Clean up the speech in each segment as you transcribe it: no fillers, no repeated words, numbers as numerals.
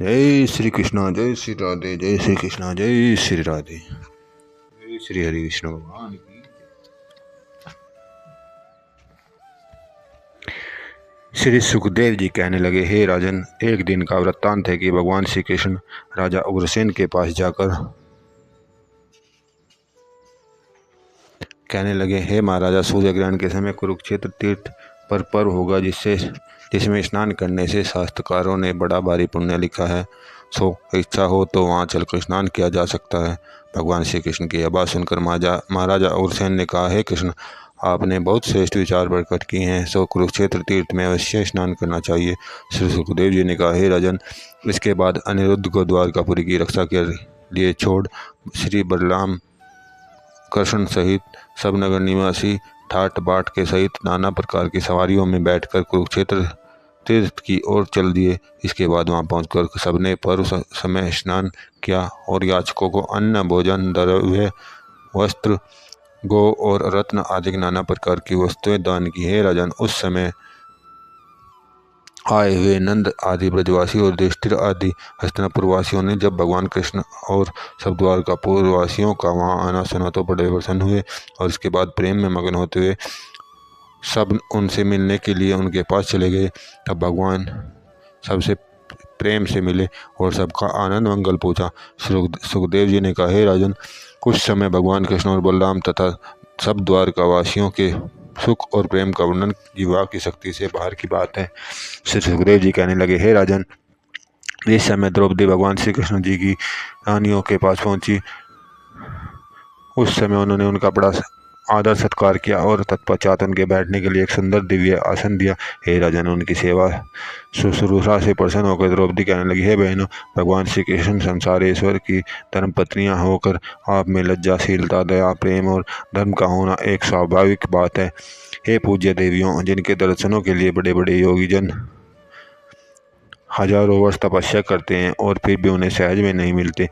जय श्री कृष्णा जय श्री राधे जय श्री कृष्णा जय श्री राधे जय श्री हरि विष्णु भगवान की। श्री सुखदेव जी कहने लगे, हे राजन, एक दिन का वृत्तांत है कि भगवान श्री कृष्ण राजा उग्रसेन के पास जाकर कहने लगे, हे महाराजा, सूर्य ग्रहण के समय कुरुक्षेत्र तीर्थ पर पर्व होगा जिसमें स्नान करने से शास्त्रकारों ने बड़ा भारी पुण्य लिखा है। सो इच्छा हो तो वहां चलकर स्नान किया जा सकता है। भगवान श्री कृष्ण की यह बात सुनकर महाराजा उग्रसेन ने कहा, हे कृष्ण, आपने बहुत श्रेष्ठ विचार प्रकट किए हैं, सो कुरुक्षेत्र तीर्थ में अवश्य स्नान करना चाहिए। श्री सुखदेव जी ने कहा, हे राजन, इसके बाद अनिरुद्ध को द्वारकापुरी की रक्षा के लिए छोड़ श्री बलराम कृष्ण सहित सब नगर निवासी ठाट बाट के सहित नाना प्रकार की सवारियों में बैठकर कुरुक्षेत्र तीर्थ की ओर चल दिए। इसके बाद वहां पहुंचकर सबने पर्व समय स्नान किया और याचकों को अन्न, भोजन, द्रव्य, वस्त्र, गो और रत्न आदि नाना प्रकार की वस्तुएं दान की। है राजन, उस समय आए हुए नंद आदि ब्रजवासी और युधिष्ठिर आदि हस्तिनापुर वासियों ने जब भगवान कृष्ण और सब द्वारकापुर वासियों का वहां आना सुना तो बड़े प्रसन्न हुए और इसके बाद प्रेम में मगन होते हुए सब उनसे मिलने के लिए उनके पास चले गए। तब भगवान सबसे प्रेम से मिले और सबका आनंद मंगल पूछा। सुखदेव जी ने कहा, हे राजन, कुछ समय भगवान कृष्ण और बलराम तथा सब द्वारकावासियों के सुख और प्रेम का वर्णन जीवा की शक्ति से बाहर की बात है। श्री सुखदेव जी कहने लगे, हे राजन, इस समय द्रौपदी भगवान श्री कृष्ण जी की रानियों के पास पहुंची। उस समय उन्होंने उनका बड़ा आदर सत्कार किया और तत्पश्चात उनके बैठने के लिए एक सुंदर दिव्य आसन दिया। हे राजन, उनकी सेवा शुश्रूषा से प्रसन्न होकर द्रौपदी कहने लगी, हे बहनों, भगवान श्री कृष्ण संसारेश्वर की धर्म पत्नियां होकर आप में लज्जाशीलता, दया, प्रेम और धर्म का होना एक स्वाभाविक बात है। हे पूज्य देवियों, जिनके दर्शनों के लिए बड़े बड़े योगी जन हजारों वर्ष तपस्या करते हैं और फिर भी उन्हें सहज में नहीं मिलते,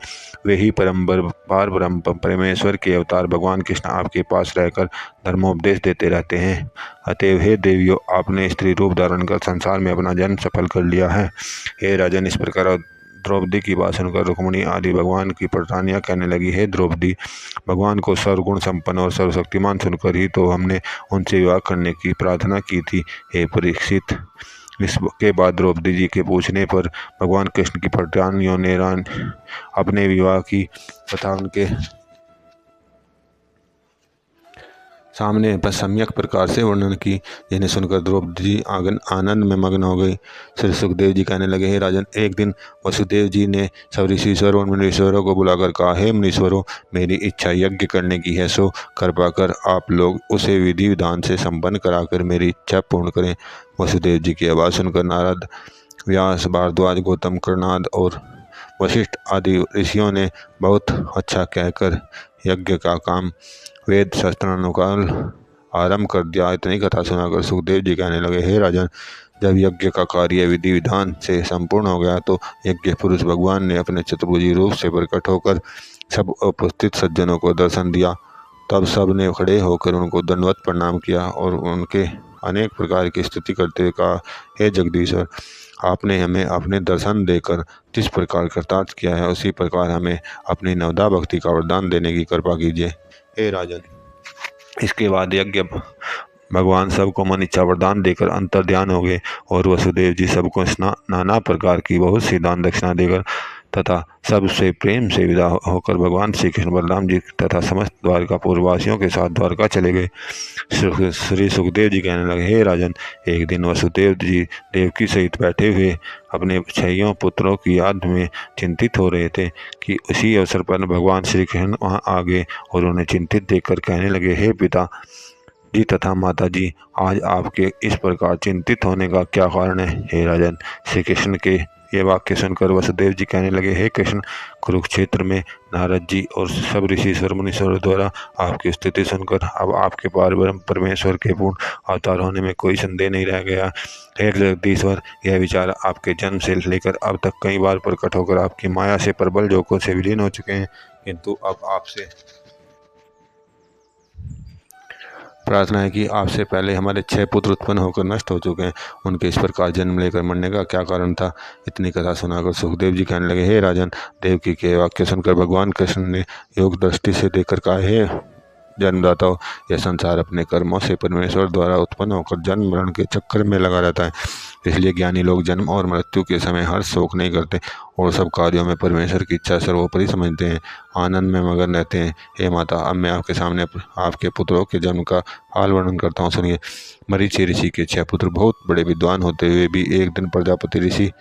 वे ही पार ब्रह्म परमेश्वर के अवतार भगवान कृष्ण आपके पास रहकर धर्मोपदेश देते रहते हैं। अतएव हे देवियों, आपने स्त्री रूप धारण कर संसार में अपना जन्म सफल कर लिया है। हे राजन, इस प्रकार द्रौपदी की बात सुनकर रुक्मिणी आदि भगवान की पटरानियां कहने लगी, हे द्रौपदी, भगवान को सर्वगुण संपन्न और सर्वशक्तिमान सुनकर ही तो हमने उनसे विवाह करने की प्रार्थना की थी। हे परीक्षित, इसके बाद द्रौपदी जी के पूछने पर भगवान कृष्ण की पटरानियों ने अपने विवाह की तथा उनके सामने सम्यक प्रकार से वर्णन की, जिन्हें सुनकर द्रौपदी जी आनंद में मग्न हो गई। श्री सुखदेव जी कहने लगे, हे राजन, एक दिन वसुदेव जी ने सब ऋषिश्वर और मुनीश्वरों को बुलाकर कहा, हे मुनीश्वरों, मेरी इच्छा यज्ञ करने की है, सो कृपा कर आप लोग उसे विधि विधान से संपन्न कराकर मेरी इच्छा पूर्ण करें। वसुदेव जी की आवाज़ सुनकर नारद, व्यास, भारद्वाज, गौतम, कर्णाद और वशिष्ठ आदि ऋषियों ने बहुत अच्छा कहकर यज्ञ का काम वेद शास्त्रानुकाल आरंभ कर दिया। इतनी कथा सुनाकर सुखदेव जी कहने लगे, हे राजन, जब यज्ञ का कार्य विधि विधान से संपूर्ण हो गया तो यज्ञ पुरुष भगवान ने अपने चतुर्भुजी रूप से प्रकट होकर सब उपस्थित सज्जनों को दर्शन दिया। तब सब ने खड़े होकर उनको दंडवत प्रणाम किया और उनके अनेक प्रकार की स्तुति करते हुए कहा, हे जगदीश्वर, आपने हमें अपने दर्शन देकर जिस प्रकार कृतार्थ किया है, उसी प्रकार हमें अपनी नवदा भक्ति का वरदान देने की कृपा कीजिए। हे राजन, इसके बाद यज्ञ भगवान सबको मन इच्छा वरदान देकर अंतर्ध्यान हो गए और वसुदेव जी सबको नाना प्रकार की बहुत सी दान दक्षिणा देकर तथा सबसे प्रेम से विदा होकर भगवान श्री कृष्ण, बलराम जी तथा समस्त द्वारकापुर वासियों के साथ द्वारका चले गए। श्री सुखदेव जी कहने लगे, हे राजन, एक दिन वसुदेव जी देवकी सहित बैठे हुए अपने 6 पुत्रों की याद में चिंतित हो रहे थे कि उसी अवसर पर भगवान श्री कृष्ण वहाँ आ गए और उन्हें चिंतित देखकर कहने लगे, हे पिता जी तथा माता जी, आज आपके इस प्रकार चिंतित होने का क्या कारण है। हे राजन, श्री कृष्ण के ये वाक्य सुनकर वसुदेव जी कहने लगे, हे कृष्ण, कुरुक्षेत्र में नारद जी और सब ऋषिश्वर मुनीश्वर द्वारा आपकी स्थिति सुनकर अब आपके पार ब्रह्म परमेश्वर के पूर्ण अवतार होने में कोई संदेह नहीं रह गया। हे जगदीश्वर, यह विचार आपके जन्म से लेकर अब तक कई बार प्रकट होकर आपकी माया से प्रबल जोकों से विलीन हो चुके हैं, किंतु अब आपसे प्रार्थना है कि आपसे पहले हमारे 6 पुत्र उत्पन्न होकर नष्ट हो चुके हैं, उनके इस प्रकार जन्म लेकर मरने का क्या कारण था। इतनी कथा सुनाकर सुखदेव जी कहने लगे, हे राजन, देवकी के वाक्य सुनकर भगवान कृष्ण ने योग दृष्टि से देखकर कहा, हे जन्मदाता हो, यह संसार अपने कर्मों से परमेश्वर द्वारा उत्पन्न होकर जन्म मरण के चक्कर में लगा रहता है। इसलिए ज्ञानी लोग जन्म और मृत्यु के समय हर शोक नहीं करते और सब कार्यों में परमेश्वर की इच्छा सर्वोपरि समझते हैं, आनंद में मगन रहते हैं। हे माता, अब मैं आपके सामने आपके पुत्रों के जन्म का हाल वर्णन करता हूँ, सुनिए। मरीचि ऋषि के 6 पुत्र बहुत बड़े विद्वान होते हुए भी एक दिन प्रजापति ऋषि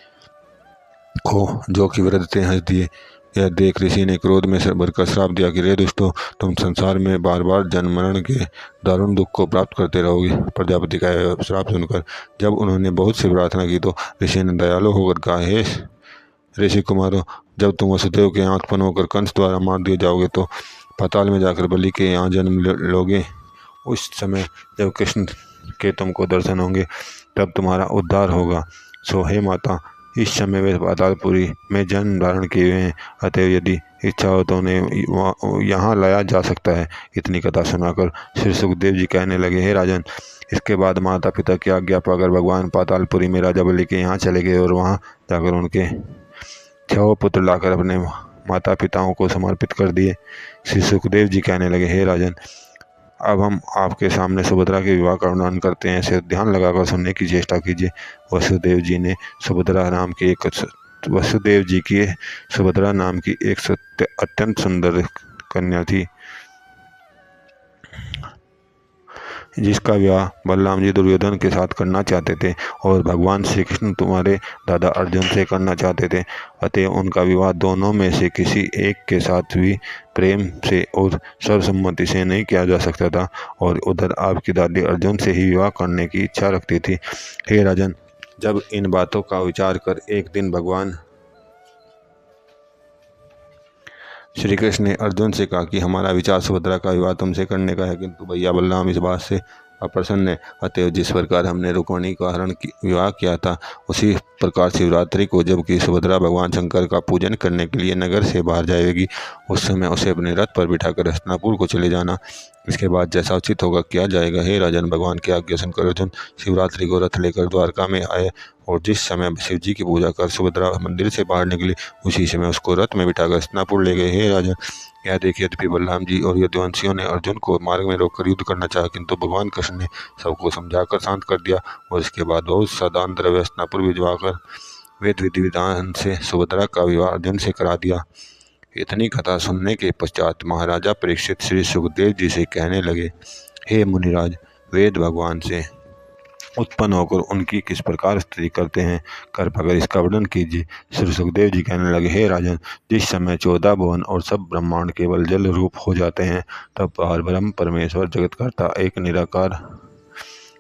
को जो कि वृद्धते हंस दिए। यह देख ऋषि ने क्रोध में भरकर श्राप दिया कि रे दुष्टो, तुम संसार में बार बार जन्म मरण के दारुण दुख को प्राप्त करते रहोगे। प्रजापति का श्राप सुनकर जब उन्होंने बहुत सी प्रार्थना की तो ऋषि ने दयालु होकर कहा, हे ऋषि कुमारों, जब तुम वसुदेव के यहाँ उत्पन्न होकर कंस द्वारा मार दिए जाओगे तो पाताल में जाकर बलि के यहाँ जन्म लोगे। उस समय जब कृष्ण के तुमको दर्शन होंगे तब तुम्हारा उद्धार होगा। सो हे माता, इस समय वे पातालपुरी में जन्म धारण किए हुए हैं, अतएव यदि इच्छा हो तो उन्हें यहाँ लाया जा सकता है। इतनी कथा सुनाकर श्री सुखदेव जी कहने लगे, हे राजन, इसके बाद माता पिता की आज्ञा पाकर भगवान पातालपुरी में राजा बलि के यहाँ चले गए और वहाँ जाकर उनके 6 पुत्र लाकर अपने माता पिताओं को समर्पित कर दिए। श्री सुखदेव जी कहने लगे, हे राजन, अब हम आपके सामने सुभद्रा के विवाह का वर्णन करते हैं, इसे ध्यान लगाकर सुनने की चेष्टा कीजिए। वसुदेव जी की सुभद्रा नाम की एक अत्यंत सुंदर कन्या थी, जिसका विवाह बलराम जी दुर्योधन के साथ करना चाहते थे और भगवान श्री कृष्ण तुम्हारे दादा अर्जुन से करना चाहते थे। अतः उनका विवाह दोनों में से किसी एक के साथ भी प्रेम से और सर्वसम्मति से नहीं किया जा सकता था और उधर आपकी दादी अर्जुन से ही विवाह करने की इच्छा रखती थी। हे राजन, जब इन बातों का विचार कर एक दिन भगवान श्री कृष्ण ने अर्जुन से कहा कि हमारा विचार सुभद्रा का विवाह तुमसे करने का है, किंतु भैया बलराम इस बात से अप्रसन्न है। अतएव जिस प्रकार हमने रुक्मिणी का हरण विवाह किया था, उसी प्रकार शिवरात्रि को जबकि सुभद्रा भगवान शंकर का पूजन करने के लिए नगर से बाहर जाएगी, उस समय उसे अपने रथ पर बिठाकर हस्तिनापुर को चले जाना। इसके बाद जैसा उचित होगा किया जाएगा। हे राजन, भगवान की आज्ञा सुनकर अर्जुन शिवरात्रि को रथ लेकर द्वारका में आए और जिस समय शिव जी की पूजा कर सुभद्रा मंदिर से बाहर निकली, उसी समय उसको रथ में बिठाकर हस्तिनापुर ले गए। हे राजन, यह देखिए, यद्यपि बलराम जी और यदुवंशियों ने अर्जुन को मार्ग में रोककर युद्ध करना चाहा, किंतु भगवान कृष्ण ने सबको समझाकर शांत कर दिया और इसके बाद बहुत सा दान द्रव्य हस्तिनापुर भिजवाकर वेद विधि विधान से सुभद्रा का विवाह अर्जुन से करा दिया। इतनी कथा सुनने के पश्चात महाराजा परीक्षित श्री सुखदेव जी से कहने लगे, हे मुनिराज, वेद भगवान से उत्पन्न होकर उनकी किस प्रकार स्तुति करते हैं, कृपा इसका वर्णन कीजिए। श्री सुखदेव जी कहने लगे, हे राजन, जिस समय 14 भुवन और सब ब्रह्मांड केवल जल रूप हो जाते हैं, तब परब्रह्म परमेश्वर जगतकर्ता एक निराकार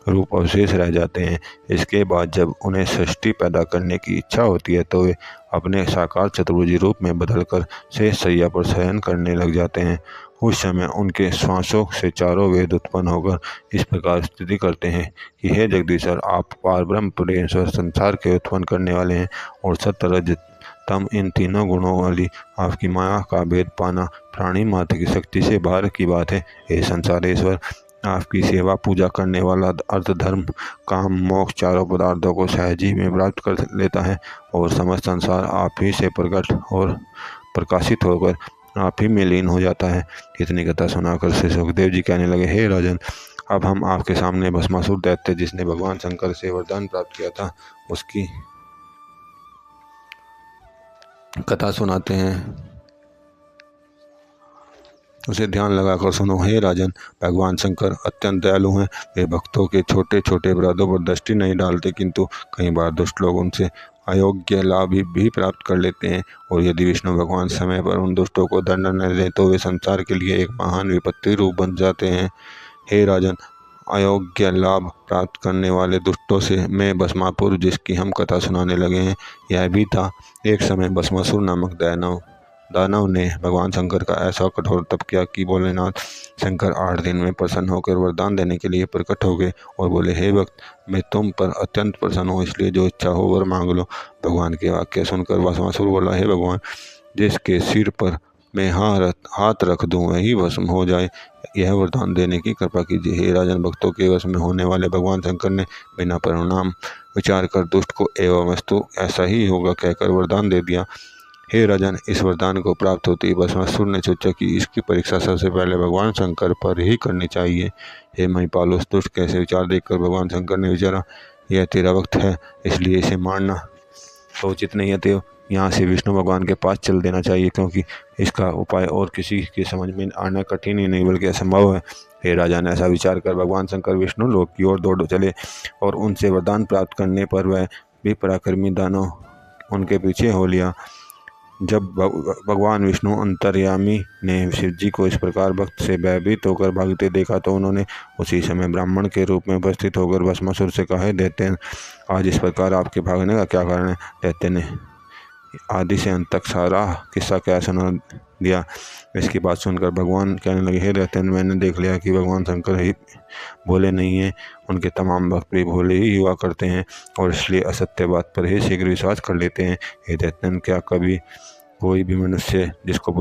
रूप अवशेष रह जाते हैं। इसके बाद जब उन्हें सृष्टि पैदा करने की इच्छा होती है तो वे अपने साकार चतुर्भुजी रूप में बदलकर शेष शैया पर शयन करने लग जाते हैं। उस समय उनके श्वासों से चारों वेद उत्पन्न होकर इस प्रकार स्तुति करते हैं कि हे जगदीश्वर, आप पारब्रह्म परमेश्वर संसार के उत्पन्न करने वाले हैं और सत्य रज तम इन तीनों गुणों वाली आपकी माया का भेद पाना प्राणी मात्र की शक्ति से बाहर की बात है। हे संसारेश्वर, आपकी सेवा पूजा करने वाला अर्थ धर्म काम मोक्ष चारों पदार्थों को सहज ही में प्राप्त कर लेता है और समस्त संसार आप ही से प्रकट और प्रकाशित होकर आप ही में लीन हो जाता है। इतनी कथा सुनाकर श्री सुखदेव जी कहने लगे, हे राजन, अब हम आपके सामने भस्मासुर दैत्य जिसने भगवान शंकर से वरदान प्राप्त किया था, उसकी कथा सुनाते हैं, उसे ध्यान लगाकर सुनो। हे राजन, भगवान शंकर अत्यंत दयालु हैं। वे भक्तों के छोटे छोटे अपराधों पर दृष्टि नहीं डालते, किंतु कई बार दुष्ट लोग उनसे अयोग्य लाभ भी प्राप्त कर लेते हैं और यदि विष्णु भगवान समय पर उन दुष्टों को दंड न दें तो वे संसार के लिए एक महान विपत्ति रूप बन जाते हैं। हे राजन, अयोग्य लाभ प्राप्त करने वाले दुष्टों से मैं भस्मापुर जिसकी हम कथा सुनाने लगे हैं यह भी था। एक समय भस्मासुर नामक दानव ने भगवान शंकर का ऐसा कठोर तप किया कि भोलेनाथ शंकर 8 दिन में प्रसन्न होकर वरदान देने के लिए प्रकट हो गए और बोले, हे भक्त, मैं तुम पर अत्यंत प्रसन्न हूँ, इसलिए जो इच्छा हो वर मांग लो। भगवान के वाक्य सुनकर भस्मासुर बोला, हे भगवान, जिसके सिर पर मैं हाथ रख दूं वही भस्म हो जाए, यह वरदान देने की कृपा कीजिए। हे राजन, भक्तों के वश में होने वाले भगवान शंकर ने बिना परिणाम विचार कर दुष्ट को एवं वस्तु ऐसा ही होगा कहकर वरदान दे दिया। हे राजन, इस वरदान को प्राप्त होते ही भस्मासुर ने सोचा कि इसकी परीक्षा सबसे पहले भगवान शंकर पर ही करनी चाहिए। हे महिपाल, उस दुष्ट कैसे विचार देखकर भगवान शंकर ने विचारा, यह तेरा वक्त है, इसलिए इसे मारना तो उचित नहीं है। तो यहाँ से विष्णु भगवान के पास चल देना चाहिए, क्योंकि इसका उपाय और किसी के समझ में आना कठिन ही नहीं बल्कि असंभव है। हे राजन, ऐसा विचार कर भगवान शंकर विष्णु लोक की ओर दौड़ चले और उनसे वरदान प्राप्त करने पर वह भी पराक्रमी दानव उनके पीछे हो लिया। जब भगवान विष्णु अंतर्यामी ने शिव जी को इस प्रकार भक्त से भयभीत होकर भागते देखा तो उन्होंने उसी समय ब्राह्मण के रूप में उपस्थित होकर भस्मासुर से कहा, दैत्य, आज इस प्रकार आपके भागने का क्या कारण है? दैत्य ने आदि से अंत तक सारा किस्सा क्या सुना दिया। इसकी बात सुनकर भगवान कहने लगे, हे दैत्य, मैंने देख लिया कि भगवान शंकर ही भोले नहीं हैं, उनके तमाम भक्त भी भोले ही हुआ करते हैं और इसलिए असत्य बात पर ही शीघ्र विश्वास कर लेते हैं। हे दैत्य, क्या कभी कोई भी मनुष्य जिसको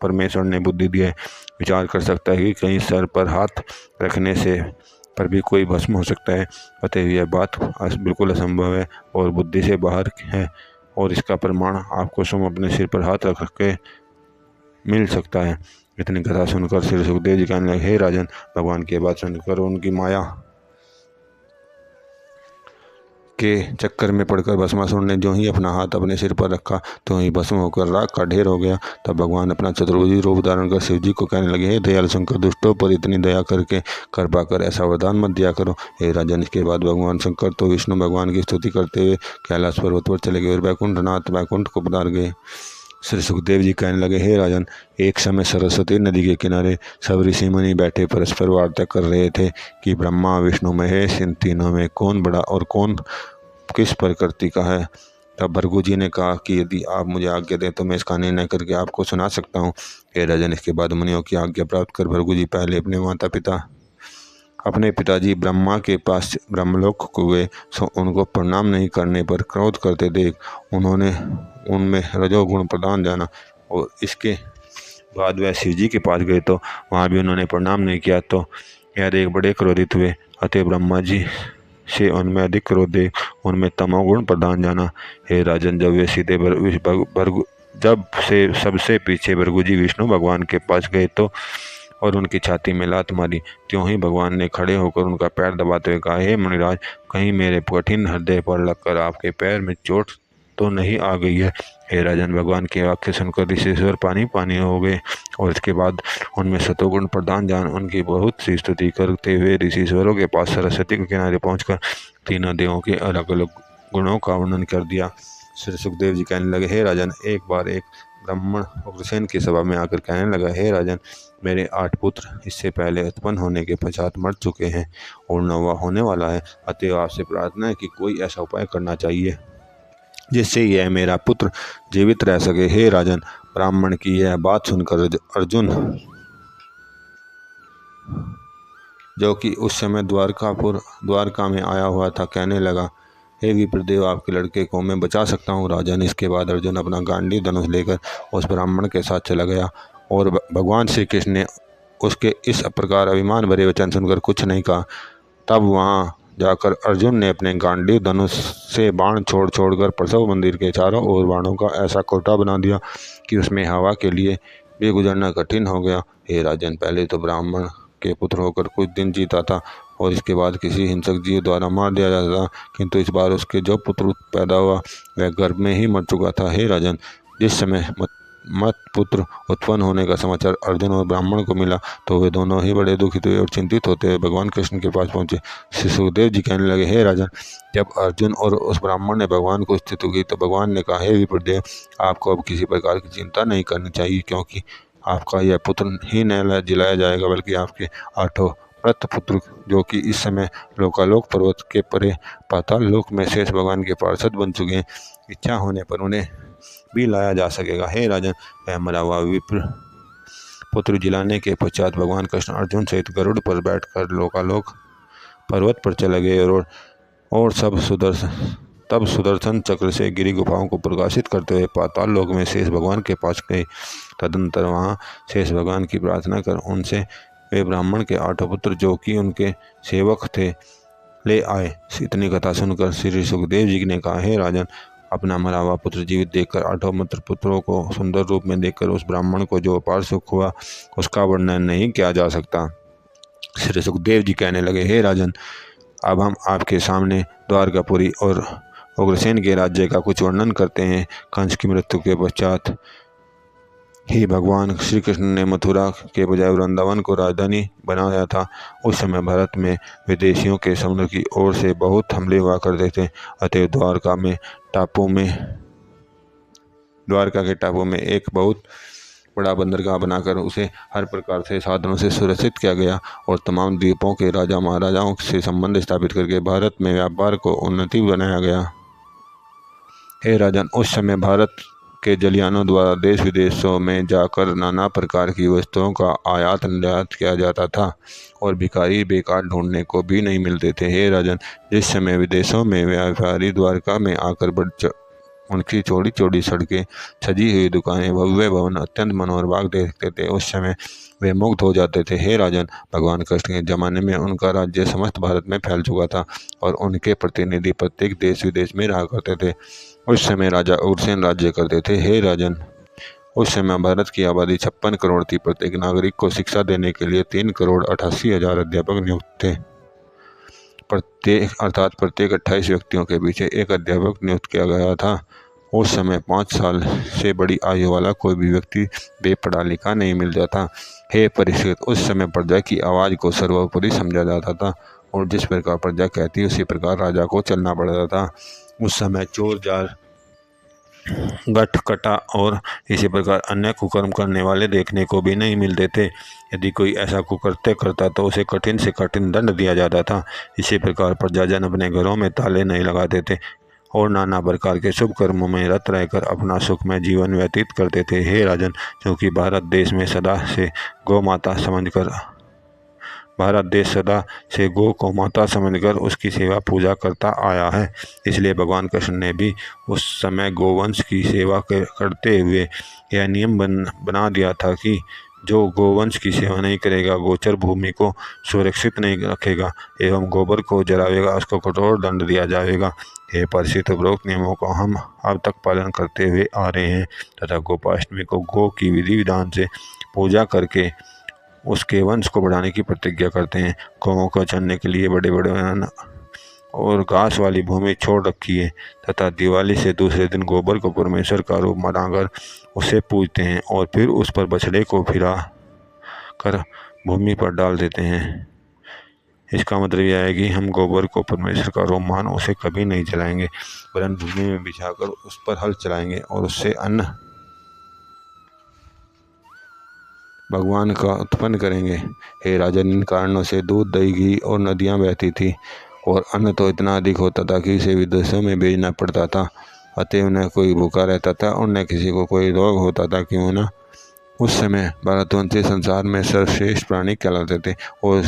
परमेश्वर ने बुद्धि दी है विचार कर सकता है कि कहीं सर पर हाथ रखने से पर भी कोई भस्म हो सकता है? अतः यह बात बिल्कुल असंभव है और बुद्धि से बाहर है, और इसका प्रमाण आपको स्वयं अपने सिर पर हाथ रख के मिल सकता है। इतनी कथा सुनकर श्री सुखदेव जी कहने लगे, हे राजन, भगवान की बात सुनकर उनकी माया के चक्कर में पड़कर भस्मासुर ने जो ही अपना हाथ अपने सिर पर रखा तो ही भस्म होकर राख का ढेर हो गया। तब भगवान अपना चतुर्भुजी रूप धारण कर शिव जी को कहने लगे, हे दयाल शंकर, दुष्टों पर इतनी दया करके कृपा कर ऐसा वरदान मत दिया करो। हे राजन, इसके बाद भगवान शंकर तो विष्णु भगवान की स्तुति करते हुए कैलाश पर्वत पर चले गए और वैकुंठनाथ वैकुंठ को पधार गए। श्री सुखदेव जी कहने लगे, हे राजन, एक समय सरस्वती नदी के किनारे सब ऋषि मुनि बैठे परस्पर वार्ता कर रहे थे कि ब्रह्मा विष्णु महेश इन तीनों में कौन बड़ा और कौन किस प्रकृति का है। तब भृगु जी ने कहा कि यदि आप मुझे आज्ञा दें तो मैं इसका निर्णय करके आपको सुना सकता हूँ। हे राजन, इसके बाद मुनियों की आज्ञा प्राप्त कर भृगु जी पहले अपने पिताजी ब्रह्मा के पास ब्रह्मलोक को गए। सो उनको प्रणाम नहीं करने पर क्रोध करते देख उन्होंने उनमें रजोगुण प्रधान जाना और इसके बाद वह शिव जी के पास गए तो वहाँ भी उन्होंने प्रणाम नहीं किया तो यह देख बड़े क्रोधित हुए। अतः ब्रह्मा जी से उनमें अधिक क्रोध देख उनमें तमोगुण प्रधान जाना। हे राजन, जब वे सीधे जब से सबसे पीछे भृगु जी विष्णु भगवान के पास गए तो और उनकी छाती में लात मारी, त्यों ही भगवान ने खड़े होकर उनका पैर दबाते हुए कहा, हे मुनिराज, कहीं मेरे कठिन हृदय पर लगकर आपके पैर में चोट तो नहीं आ गई है? हे राजन, भगवान के वाक्य सुनकर ऋषिश्वर पानी पानी हो गए और इसके बाद उनमें सतोगुण प्रधान जान उनकी बहुत सी स्तुति करते हुए ऋषिश्वरों के पास सरस्वती के किनारे पहुंचकर तीनों देवों के अलग अलग गुणों का वर्णन कर दिया। श्री सुखदेव जी कहने लगे, हे राजन, एक बार एक ब्राह्मण उग्रसेन की सभा में आकर कहने लगा, हे राजन, मेरे 8 पुत्र इससे पहले उत्पन्न होने के पश्चात मर चुके हैं और 9वां होने वाला है। अतएव आपसे प्रार्थना है कि कोई ऐसा उपाय करना चाहिए जिससे यह मेरा पुत्र जीवित रह सके। हे राजन, ब्राह्मण की यह बात सुनकर अर्जुन, जो कि उस समय द्वारका में आया हुआ था, कहने लगा, हे विप्रदेव, आपके लड़के को मैं बचा सकता हूँ। राजन, इसके बाद अर्जुन अपना गांडीव धनुष लेकर उस ब्राह्मण के साथ चला गया और भगवान श्री कृष्ण ने उसके इस प्रकार अभिमान भरे वचन सुनकर कुछ नहीं कहा। तब वहाँ जाकर अर्जुन ने अपने गांडीव धनुष से बाण छोड़कर प्रसव मंदिर के चारों ओर बाणों का ऐसा कोटा बना दिया कि उसमें हवा के लिए भी गुजरना कठिन हो गया। हे राजन, पहले तो ब्राह्मण के पुत्र होकर कुछ दिन जीता था और इसके बाद किसी हिंसक जीव द्वारा मार दिया जाता था, किंतु इस बार उसके जो पुत्र पैदा हुआ वह गर्भ में ही मर चुका था। हे राजन, जिस समय मत पुत्र उत्पन्न होने का समाचार अर्जुन और ब्राह्मण को मिला तो वे दोनों ही बड़े दुखित हुए और चिंतित होते हुए भगवान कृष्ण के पास पहुंचे। श्री सुखदेव जी कहने लगे, हे राजन, जब अर्जुन और उस ब्राह्मण ने भगवान को स्तुति की तो भगवान ने कहा, हे विप्रदेव, आपको अब किसी प्रकार की चिंता नहीं करनी चाहिए, क्योंकि आपका यह पुत्र ही न जिलाया जाएगा बल्कि आपके 8 व्रत पुत्र, जो कि इस समय लोकालोक पर्वत के परे पाताल लोक में शेष भगवान के पार्षद बन चुके हैं, इच्छा होने पर उन्हें भी लाया जा सकेगा। हे राजन, वह मरा हुआ विप्र पुत्र जिलाने के पश्चात भगवान कृष्ण अर्जुन सहित गरुड़ पर बैठकर लोकालोक पर्वत पर चले गए और सब सुदर्शन तब सुदर्शन चक्र से गिरी गुफाओं को प्रकाशित करते हुए पाताल लोक में शेष भगवान के पास गए। तदनंतर वहाँ शेष भगवान की प्रार्थना कर उनसे वे ब्राह्मण के 8 पुत्र जो कि उनके सेवक थे ले आए। इतनी कथा सुनकर श्री सुखदेव जी ने कहा, हे राजन, अपना मरा हुआ पुत्र जीवित देखकर 8 पुत्रों को सुंदर रूप में देखकर उस ब्राह्मण को जो अपार सुख हुआ उसका वर्णन नहीं किया जा सकता। श्री सुखदेव जी कहने लगे, हे राजन, अब हम आपके सामने द्वारकापुरी और उग्रसेन के राज्य का कुछ वर्णन करते हैं। कंस की मृत्यु के पश्चात ही भगवान श्री कृष्ण ने मथुरा के बजाय वृंदावन को राजधानी बनाया था। उस समय भारत में विदेशियों के समुद्र की ओर से बहुत हमले हुआ करते थे। अतः द्वारका के टापू में एक बहुत बड़ा बंदरगाह बनाकर उसे हर प्रकार से साधनों से सुरक्षित किया गया और तमाम द्वीपों के राजा महाराजाओं से संबंध स्थापित करके भारत में व्यापार को उन्नति बनाया गया। हे राजन, उस समय भारत के जलियानों द्वारा देश विदेशों में जाकर नाना प्रकार की वस्तुओं का आयात निर्यात किया जाता था और भिखारी बेकार ढूंढने को भी नहीं मिलते थे। हे राजन, जिस समय विदेशों में व्यापारी द्वारका में आकर उनकी चौड़ी चौड़ी सड़कें, सजी हुई दुकानें, भव्य भवन, अत्यंत मनोहर बाग देखते थे, उस समय वे मुग्ध हो जाते थे। हे राजन, भगवान कृष्ण के जमाने में उनका राज्य समस्त भारत में फैल चुका था और उनके प्रतिनिधि प्रत्येक देश विदेश में रहा करते थे। उस समय राजा उग्रसेन राज्य करते थे। हे राजन, उस समय भारत की आबादी 56 करोड़ थी। प्रत्येक नागरिक को शिक्षा देने के लिए 3,88,000 अध्यापक नियुक्त थे। प्रत्येक 28 व्यक्तियों के पीछे एक अध्यापक नियुक्त किया गया था। उस समय 5 साल से बड़ी आयु वाला कोई भी व्यक्ति बेपढ़ा लिखा नहीं मिल जाता। हे परीक्षित, उस समय प्रजा की आवाज़ को सर्वोपरि समझा जाता था और जिस प्रकार प्रजा कहती उसी प्रकार राजा को चलना पड़ता था। उस समय चोर जार, गठ कटा और इसी प्रकार अन्य कुकर्म करने वाले देखने को भी नहीं मिलते थे। यदि कोई ऐसा कुकृत्य करता तो उसे कठिन से कठिन दंड दिया जाता था। इसी प्रकार प्रजाजन अपने घरों में ताले नहीं लगाते थे और नाना प्रकार के शुभ कर्मों में रत रहकर अपना सुखमय जीवन व्यतीत करते थे। हे राजन, क्योंकि भारत देश गौ को माता समझकर उसकी सेवा पूजा करता आया है, इसलिए भगवान कृष्ण ने भी उस समय गोवंश की सेवा करते हुए यह नियम बना दिया था कि जो गोवंश की सेवा नहीं करेगा, गोचर भूमि को सुरक्षित नहीं रखेगा एवं गोबर को जलावेगा, उसको कठोर दंड दिया जाएगा। हे परीक्षित, उपरोक्त नियमों का हम अब तक पालन करते हुए आ रहे हैं तथा गोपाष्टमी को गो की विधि विधान से पूजा करके उसके वंश को बढ़ाने की प्रतिज्ञा करते हैं। गौओं को चरने के लिए बड़े बड़े और घास वाली भूमि छोड़ रखी है तथा दिवाली से दूसरे दिन गोबर को परमेश्वर का रूप बनाकर उसे पूजते हैं और फिर उस पर बछड़े को फिरा कर भूमि पर डाल देते हैं। इसका मतलब यह है कि हम गोबर को परमेश्वर का रूप मान उसे कभी नहीं जलाएंगे, वरन भूमि में बिछाकर उस पर हल चलाएंगे और उससे अन्न भगवान का उत्पन्न करेंगे। हे राजन, इन कारणों से दूध, दही, घी और नदियाँ बहती थी और अन्न तो इतना अधिक होता था कि इसे विदेशों में भेजना पड़ता था। अतः न कोई भूखा रहता था और न किसी को कोई रोग होता था, क्यों ना उस समय भारतवंशी संसार में सर्वश्रेष्ठ प्राणी कहलाते थे और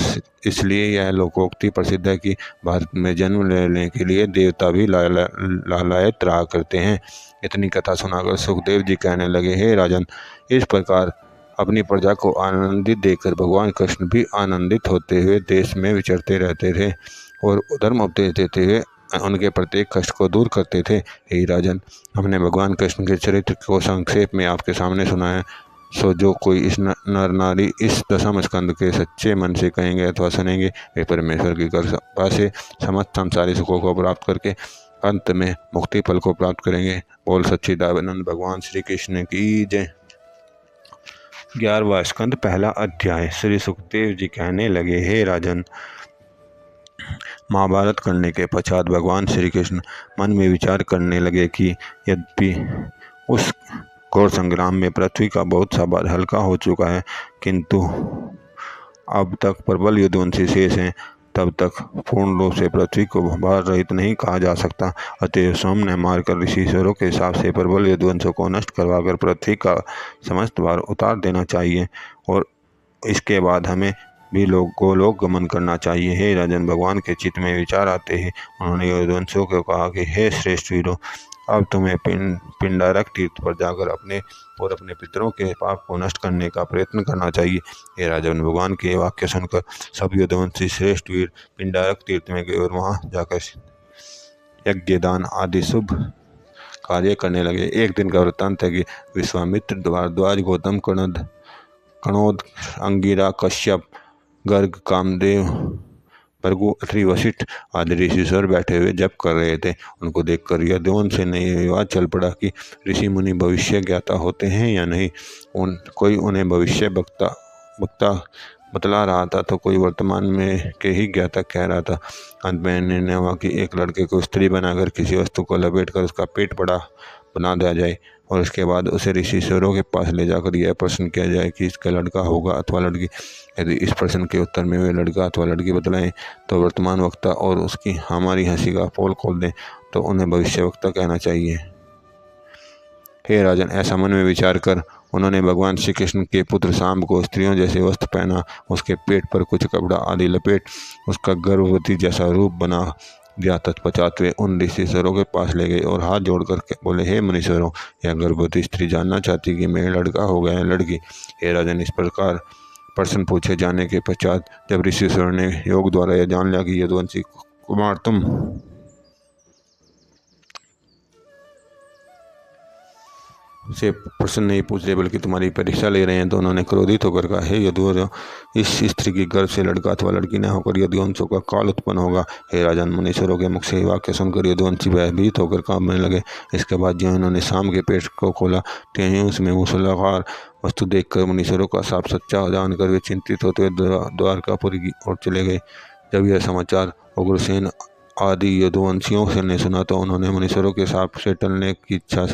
इसलिए यह लोकोक्ति प्रसिद्ध है कि भारत में जन्म लेने के लिए देवता भी लालायत रहा करते हैं। इतनी कथा सुनाकर सुखदेव जी कहने लगे, हे राजन, इस प्रकार अपनी प्रजा को आनंदित देखकर भगवान कृष्ण भी आनंदित होते हुए देश में विचरते रहते थे और धर्म उपदेश देते हुए उनके प्रत्येक कष्ट को दूर करते थे। हे राजन, हमने भगवान कृष्ण के चरित्र को संक्षेप में आपके सामने सुनाया। सो जो कोई इस नर नारी इस दशम स्कंद के सच्चे मन से कहेंगे अथवा सुनेंगे, वे परमेश्वर की कृपा से समस्त संसारी सुखों को प्राप्त करके अंत में मुक्ति फल को प्राप्त करेंगे। बोल सच्चिदानंद भगवान श्री कृष्ण की जय। 11वां स्कंद, पहला अध्याय। श्री सुखदेव जी कहने लगे, हे राजन, महाभारत करने के पश्चात भगवान श्री कृष्ण मन में विचार करने लगे कि यद्यपि उस घोर संग्राम में पृथ्वी का बहुत सा भार हल्का हो चुका है, किंतु अब तक प्रबल युद्धवंशी शेष हैं, तब तक पूर्ण रूप से पृथ्वी को भार रहित नहीं कहा जा सकता। अतएव सोम ने मारकर ऋषिश्वरों के हिसाब से प्रबल युद्धवंशों को नष्ट करवाकर पृथ्वी का समस्त भार उतार देना चाहिए और इसके बाद हमें भी गोलोक गमन करना चाहिए। हे राजन, भगवान के चित्त में विचार आते ही उन्होंने यदुवंशियों को कहा कि हे श्रेष्ठ वीरों, अब तुम्हें पिंडारक तीर्थ पर जाकर अपने और अपने पितरों के पाप को नष्ट करने का प्रयत्न करना चाहिए। हे राजन, भगवान के वाक्य सुनकर सब यदुवंशी श्रेष्ठ वीर पिंडारक तीर्थ में गए और वहां जाकर यज्ञ, दान आदि शुभ कार्य करने लगे। एक दिन का वृत्तांत है कि विश्वामित्र, भारद्वाज, गौतम, कणोद, अंगिरा, कश्यप, गर्ग, कामदेव, भृगु, अत्रि, वशिष्ठ आदि ऋषिश्वर बैठे हुए जप कर रहे थे। उनको देखकर यदुवंश से नई विवाद चल पड़ा कि ऋषि मुनि भविष्य ज्ञाता होते हैं या नहीं। कोई उन्हें भविष्य वक्ता बतला रहा था तो कोई वर्तमान में के ही ज्ञाता कह रहा था। अंत में निर्णय हुआ कि एक लड़के को स्त्री बनाकर किसी वस्तु को लपेटकर उसका पेट बड़ा बना दिया जाए और उसके बाद उसे ऋषिश्वरों के पास ले जाकर यह प्रश्न किया जाए कि इसका लड़का होगा अथवा लड़की। यदि इस प्रश्न के उत्तर में वे लड़का अथवा लड़की बतलाएं तो वर्तमान वक्ता और उसकी हमारी हंसी का पोल खोल दें तो उन्हें भविष्य वक्ता कहना चाहिए। हे राजन, ऐसा मन में विचार कर उन्होंने भगवान श्री कृष्ण के पुत्र सांब को स्त्रियों जैसे वस्त्र पहना, उसके पेट पर कुछ कपड़ा आदि लपेट उसका गर्भवती जैसा रूप बना दिया। तत्पश्चात वे उन ऋषिश्वरों के पास ले गए और हाथ जोड़कर बोले, हे मुनीश्वरों, यह गर्भवती स्त्री जानना चाहती कि मेरा लड़का हो गया है लड़की। हे राजन, इस प्रकार प्रश्न पूछे जाने के पश्चात जब ऋषिश्वर ने योग द्वारा यह जान लिया कि यदुवंशी कुमार तुम से प्रश्न नहीं पूछ रहे बल्कि तुम्हारी परीक्षा ले रहे हैं, तो उन्होंने क्रोधित होकर कहा, हे यदुवर, इस स्त्री की गर्भ से लड़का अथवा लड़की न होकर यदुवंशों का काल उत्पन्न होगा। हे राजन, मुनीश्वरों के मुख से वाक्य सुनकर यदुवंशी भयभीत होकर कांपने लगे। इसके बाद जो उन्होंने शाम के पेट को खोला त्यों ही उसमें मूसलाधार वस्तु देखकर मुनीश्वरों का साफ सच्चा जानकर वे चिंतित होते हुए द्वारकापुरी की ओर चले गए। जब यह समाचार उग्रसेन आदि यदुवंशियों से ने सुना तो उन्होंने मुनीश्वरों के साप से टलने की इच्छा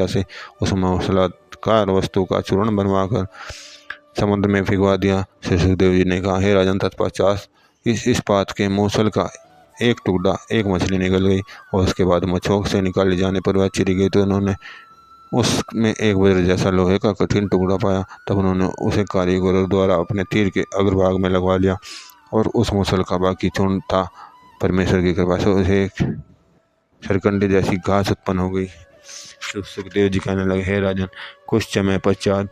से उस मूसलाधार वस्तु का चूर्ण बनवाकर समुद्र में फिगवा दिया। श्री सुखदेव जी ने कहा, हे राजन, तत्पश्चात इस इस्पात के मूसल का एक टुकड़ा एक मछली निकल गई और उसके बाद मछों से निकाल ले जाने पर वह चिरी गई तो उन्होंने उसमें एक वज्र जैसा लोहे का कठिन टुकड़ा पाया। तब उन्होंने उसे कारीगरों द्वारा अपने तीर के अग्रभाग में लगवा लिया और उस मूसल का बाकी चूर्ण था परमेश्वर की कृपा से उसे एक सरकंडे जैसी घास उत्पन्न हो गई। सुखदेव जी कहने लगे, हे राजन, कुछ समय पश्चात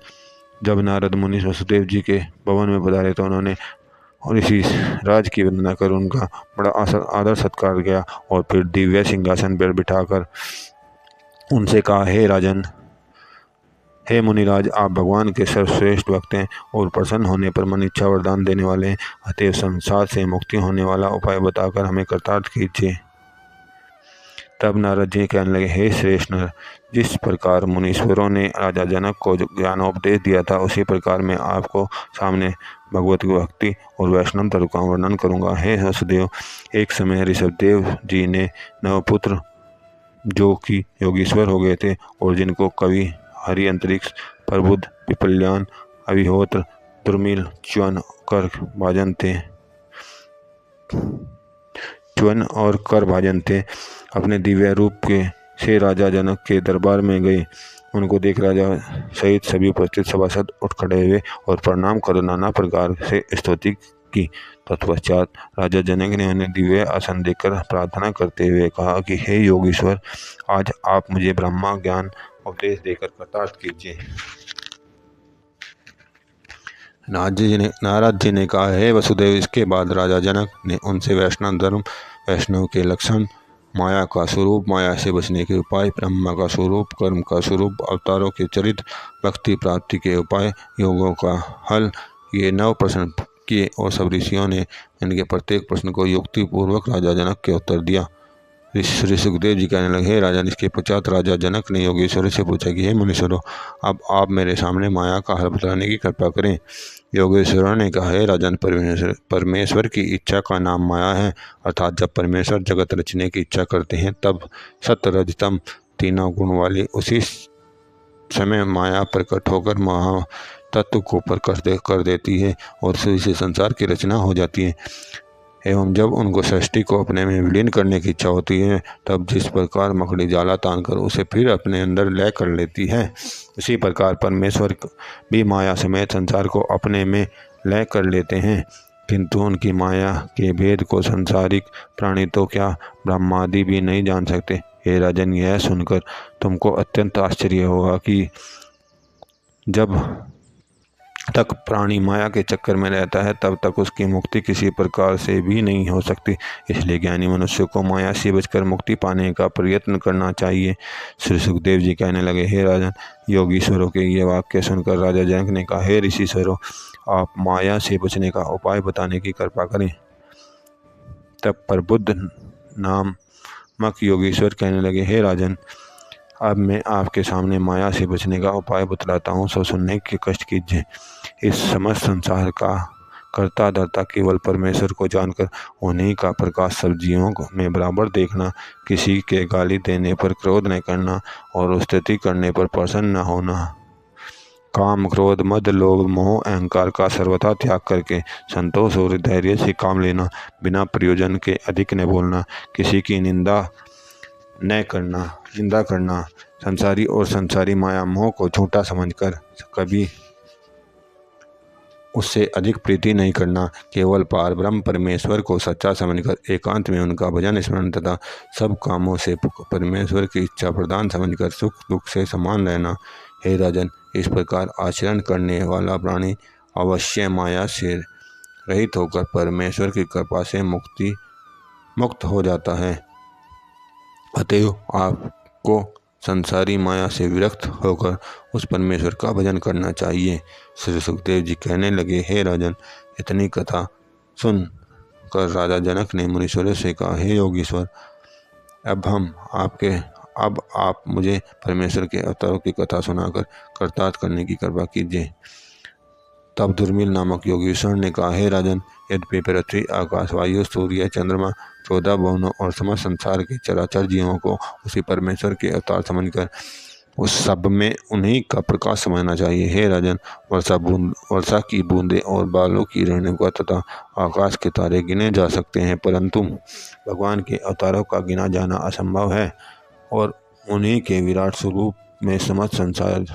जब नारद मुनि वसुदेव जी के भवन में पधारे तो उन्होंने ऋषि राज की वंदना कर उनका बड़ा आदर सत्कार किया और फिर दिव्य सिंहासन पर बिठाकर उनसे कहा, हे राजन, हे मुनिराज, आप भगवान के सर्वश्रेष्ठ भक्त हैं और प्रसन्न होने पर मन इच्छा वरदान देने वाले हैं। अतएव संसार से मुक्ति होने वाला उपाय बताकर हमें कृतार्थ कीजिए। तब नारद जी कहने लगे, हे श्रेष्ठ नर, जिस प्रकार मुनीश्वरों ने राजा जनक को ज्ञानोपदेश दिया था उसी प्रकार मैं आपको सामने भगवत भक्ति और वैष्णव धर्म का वर्णन करूंगा। हे वसुदेव, एक समय ऋषभदेव जी ने नवपुत्र जो कि योगीश्वर हो गए थे और जिनको कवि, हरि, अंतरिक्ष, प्रबुद्ध, पिपल्यान, अभिहोत्र, दुर्मिल, च्वन और कर भाजन थे, अपने दिव्य रूप के से राजा जनक के दरबार में गए। उनको देख राजा सहित सभी उपस्थित सभासद उठ खड़े हुए और प्रणाम कर नाना प्रकार से स्तुति की। तत्पश्चात राजा जनक ने उन्हें दिव्य आसन देकर प्रार्थना करते हुए कहा कि हे योगीश्वर, आज आप मुझे ब्रह्मा ज्ञान उपदेश देकर कृतार्थ कीजिए। नारद जी ने कहा, हे वसुदेव, इसके बाद राजा जनक ने उनसे वैष्णव धर्म, वैष्णव के लक्षण, माया का स्वरूप, माया से बचने के उपाय, ब्रह्मा का स्वरूप, कर्म का स्वरूप, अवतारों के चरित्र, भक्ति प्राप्ति के उपाय, योगों का हल, ये 9 प्रश्न किए और सब ऋषियों ने इनके प्रत्येक प्रश्न को युक्ति पूर्वक राजा जनक के उत्तर दिया। श्री सुखदेव जी कहने लगे, हे राजन, इसके पश्चात राजा जनक ने योगेश्वर से पूछा कि हे मुनीश्वरों, अब आप मेरे सामने माया का हल बताने की कृपा करें। योगेश्वर ने कहा, हे राजन, परमेश्वर की इच्छा का नाम माया है, अर्थात जब परमेश्वर जगत रचने की इच्छा करते हैं तब सत्य, रज, तम तीनों गुण वाली उसी समय माया प्रकट होकर महातत्व को प्रकट कर देती है और उसी से संसार की रचना हो जाती है। एवं जब उनको सृष्टि को अपने में विलीन करने की इच्छा होती है, तब जिस प्रकार मकड़ी जाला तानकर उसे फिर अपने अंदर लय कर लेती है, उसी प्रकार परमेश्वर भी माया समेत संसार को अपने में लय कर लेते हैं। किंतु उनकी माया के भेद को संसारिक प्राणी तो क्या ब्रह्मादि भी नहीं जान सकते। हे राजन, यह सुनकर तुमको अत्यंत आश्चर्य होगा कि जब तक प्राणी माया के चक्कर में रहता है, तब तक उसकी मुक्ति किसी प्रकार से भी नहीं हो सकती। इसलिए ज्ञानी मनुष्य को माया से बचकर मुक्ति पाने का प्रयत्न करना चाहिए। श्री सुखदेव जी कहने लगे, हे राजन, योगीश्वरों के ये वाक्य सुनकर राजा जनक ने कहा, हे ऋषिश्वरों, आप माया से बचने का उपाय बताने की कृपा करें। तब प्रबुद्ध नामक योगीश्वर कहने लगे, हे राजन, अब मैं आपके सामने माया से बचने का उपाय बतलाता हूँ, सो सुनने के कष्ट कीजिए। इस समस्त संसार का कर्ता धर्ता केवल परमेश्वर को जानकर उन्हीं का प्रकाश सब जीवों में बराबर देखना, किसी के गाली देने पर क्रोध न करना और स्तुति करने पर प्रसन्न न होना, काम क्रोध मद लोभ मोह अहंकार का सर्वथा त्याग करके संतोष और धैर्य से काम लेना, बिना प्रयोजन के अधिक न बोलना, किसी की निंदा करना, संसारी और संसारी माया मोह को झूठा समझकर कभी उससे अधिक प्रीति नहीं करना, केवल पार ब्रह्म परमेश्वर को सच्चा समझकर एकांत में उनका भजन स्मरण तथा सब कामों से परमेश्वर की इच्छा प्रदान समझकर सुख दुख से समान रहना। हे राजन, इस प्रकार आचरण करने वाला प्राणी अवश्य माया से रहित होकर परमेश्वर की कृपा से मुक्त हो जाता है। अतएव आपको संसारी माया से विरक्त होकर उस परमेश्वर का भजन करना चाहिए। श्री सुखदेव जी कहने लगे, हे राजन, इतनी कथा सुन कर राजा जनक ने मुनीश्वरों से कहा, हे योगीश्वर, अब आप मुझे परमेश्वर के अवतारों की कथा सुनाकर कृतार्थ करने की कृपा कीजिए। तब दुर्मिल नामक योगीश्वर ने कहा, हे राजन, यद्यपि पृथ्वी आकाश वायु सूर्य चंद्रमा 14 भुवनों और समस्त संसार के चराचर जीवों को उसी परमेश्वर के अवतार समझकर उस सब में उन्हीं का प्रकाश समझना चाहिए। हे राजन, वर्षा की बूंदें और बालों की रेणुका तथा आकाश के तारे गिने जा सकते हैं, परंतु भगवान के अवतारों का गिना जाना असंभव है और उन्हीं के विराट स्वरूप में समस्त संसार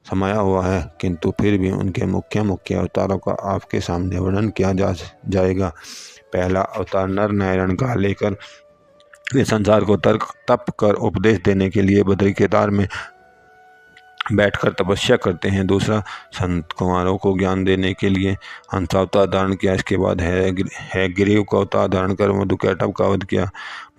समाया हुआ है। किंतु फिर भी उनके मुख्य अवतारों का आपके सामने वर्णन किया जाएगा। पहला अवतार नर नारायण का लेकर वे संसार को तप कर उपदेश देने के लिए बद्री केदार में बैठकर तपस्या करते हैं। दूसरा, संत कुमारों को ज्ञान देने के लिए हंसावतार धारण किया। इसके बाद है ग्रीव का अवतार धारण कर मधुकैटभ का वध किया।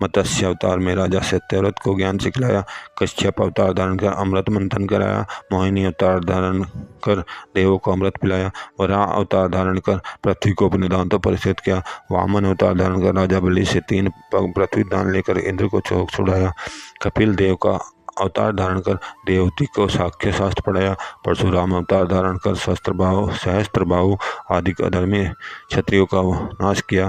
मत्स्य अवतार में राजा सत्यव्रत को ज्ञान सिखलाया। कश्यप अवतार धारण कर अमृत मंथन कराया। मोहिनी अवतार धारण कर देवों को अमृत पिलाया। वराह अवतार धारण कर पृथ्वी को अपने दांतों पर स्थित किया। वामन अवतार धारण कर राजा बलि से 3 पग पृथ्वी दान लेकर इंद्र को छुड़ाया। कपिल देव का अवतार धारण कर देवती को साख्य शास्त्र पढ़ाया। परशुराम अवतार धारण कर सहस्त्रबाहु आदि अधर्मी क्षत्रियों का नाश किया।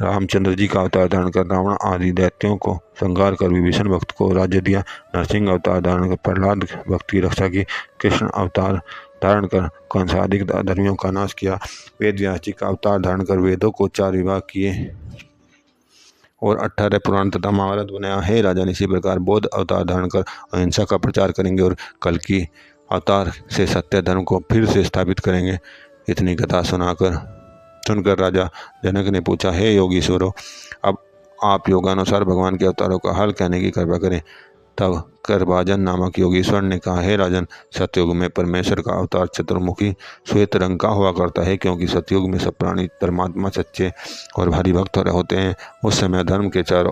रामचंद्र जी का अवतार धारण कर रावण आदि दैत्यों को संहार कर विभीषण भक्त को राज्य दिया। नरसिंह अवतार धारण कर प्रहलाद भक्त की रक्षा की। कृष्ण अवतार धारण कर कंस आदि अधर्मियों का नाश किया। वेद व्यास जी का अवतार धारण कर वेदों को 4 विभाग किए और 18 पुराण तथा महाभारत बनाया। हे राजन, इसी प्रकार बौद्ध अवतार धारण कर अहिंसा का प्रचार करेंगे और कल की अवतार से सत्य धर्म को फिर से स्थापित करेंगे। इतनी कथा सुनकर राजा जनक ने पूछा, हे योगीश्वरों, अब आप योगानुसार भगवान के अवतारों का हाल कहने की कृपा करें। तब करभाजन नामक योगीश्वर ने कहा, हे राजन, सतयुग में परमेश्वर का अवतार चतुर्मुखी श्वेत रंग का हुआ करता है, क्योंकि सतयुग में सब प्राणी धर्मात्मा सच्चे और भारी भक्त होते हैं। उस समय धर्म के चारों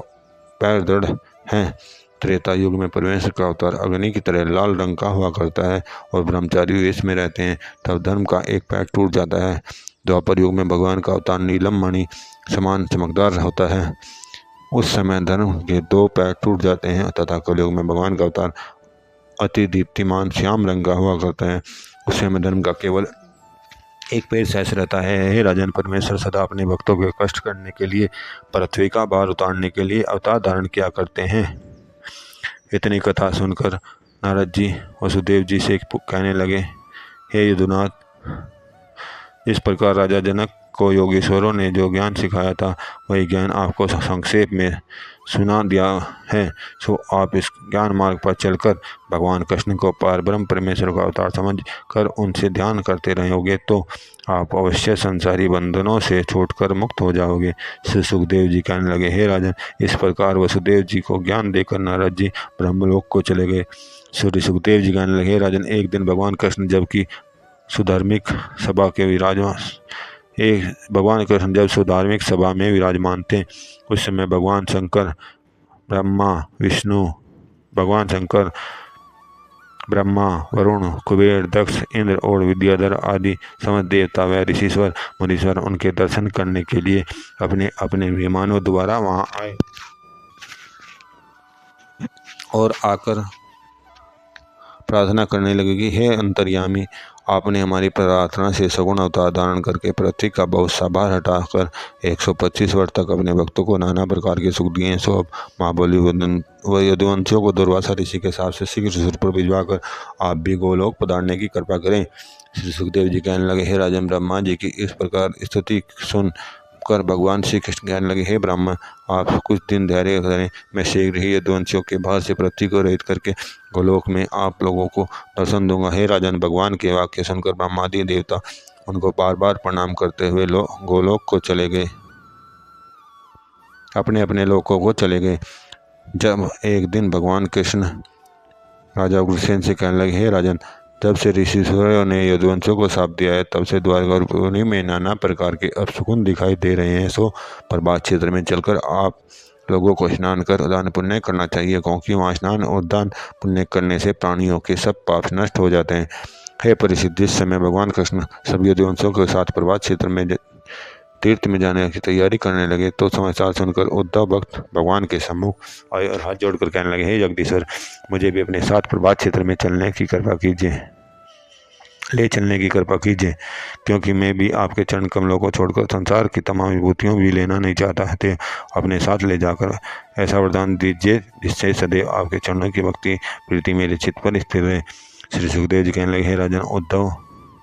पैर दृढ़ हैं। त्रेता युग में परमेश्वर का अवतार अग्नि की तरह लाल रंग का हुआ करता है और ब्रह्मचारी वेश में रहते हैं। तब धर्म का एक पैर टूट जाता है। द्वापर युग में भगवान का अवतार नीलम मणि समान चमकदार होता है। उस समय धर्म के 2 पैर टूट जाते हैं तथा कलयुग में भगवान का अवतार अति दीप्तिमान श्याम रंग का हुआ करता है। उस समय धर्म का केवल एक पैर शेष रहता है। हे राजन, परमेश्वर सदा अपने भक्तों के कष्ट करने के लिए पृथ्वी का भार उतारने के लिए अवतार धारण किया करते हैं। इतनी कथा सुनकर नारद जी वसुदेव जी से कहने लगे, हे यदुनाथ, इस प्रकार राजा जनक को योगेश्वरों ने जो ज्ञान सिखाया था वही ज्ञान आपको संक्षेप में सुना दिया है। सो आप इस ज्ञान मार्ग पर चलकर भगवान कृष्ण को परब्रह्म परमेश्वर का अवतार समझ कर उनसे ध्यान करते रहोगे तो आप अवश्य संसारी बंधनों से छूटकर मुक्त हो जाओगे। श्री सुखदेव जी कहने लगे, हे राजन, इस प्रकार वसुदेव जी को ज्ञान देकर नारद जी ब्रह्मलोक को चले गए। श्री सुखदेव जी कहने लगे, हे राजन, एक दिन भगवान कृष्ण जबकि सुधार्मिक सभा के विराजमान भगवान कृष्ण जब सुधार्मिक सभा में विराजमान थे उस समय भगवान शंकर ब्रह्मा वरुण कुबेर दक्ष इंद्र और विद्याधर आदि समस्त देवता व ऋषिश्वर मुनीश्वर उनके दर्शन करने के लिए अपने अपने विमानों द्वारा वहां आए और आकर प्रार्थना करने लगे कि हे अंतर्यामी, आपने हमारी प्रार्थना से सगुण अवतार धारण करके पृथ्वी का बहुत सा भार हटाकर 125 वर्ष तक अपने भक्तों को नाना प्रकार के सुख दिए हैं। सो अब महाबली व यदुवंशियों को दुर्वासा ऋषि के हिसाब से शीघ्र सुर पर भिजवाकर आप भी गोलोक पधारने की कृपा करें। श्री सुखदेव जी कहने लगे, हे राजन, ब्रह्मा जी की इस प्रकार स्तुति सुन कर भगवान श्री कृष्ण कहने लगे, हे ब्रह्मा, आप कुछ दिन धैर्य करें, मैं शीघ्र ही यदुवंशियों के भार से पृथ्वी को रहित करके गोलोक में आप लोगों को दर्शन दूंगा। हे राजन, भगवान के वाक्य सुनकर ब्रह्मादि देवता उनको बार बार प्रणाम करते हुए गोलोक को चले गए, अपने अपने लोकों को चले गए। जब एक दिन भगवान कृष्ण राजा उग्रसेन से कहने लगे, हे राजन, जब से ऋषिश्वरों ने यदुवंशियों को शाप दिया है तब से द्वारका में नाना प्रकार के अपशकुन दिखाई दे रहे हैं। सो प्रभात क्षेत्र में चलकर आप लोगों को स्नान कर दान पुण्य करना चाहिए, क्योंकि वहाँ स्नान और दान पुण्य करने से प्राणियों के सब पाप नष्ट हो जाते हैं। हे परीक्षित, जिस समय भगवान कृष्ण सब यदुवंशियों के साथ प्रभात क्षेत्र में तीर्थ में जाने की तैयारी करने लगे तो समाचार सुनकर उद्धव भक्त भगवान के सम्मुख आए और हाथ जोड़कर कहने लगे, हे जगदीश्वर, मुझे भी अपने साथ प्रभात क्षेत्र में ले चलने की कृपा कीजिए, क्योंकि मैं भी आपके चरण कमलों को छोड़कर संसार की तमाम विभूतियों भी लेना नहीं चाहता थे। अपने साथ ले जाकर ऐसा वरदान दीजिए जिससे सदैव आपके चरणों की भक्ति प्रीति मेरे चित्त पर स्थिर रहे। श्री सुखदेव जी कहने लगे, हे राजन,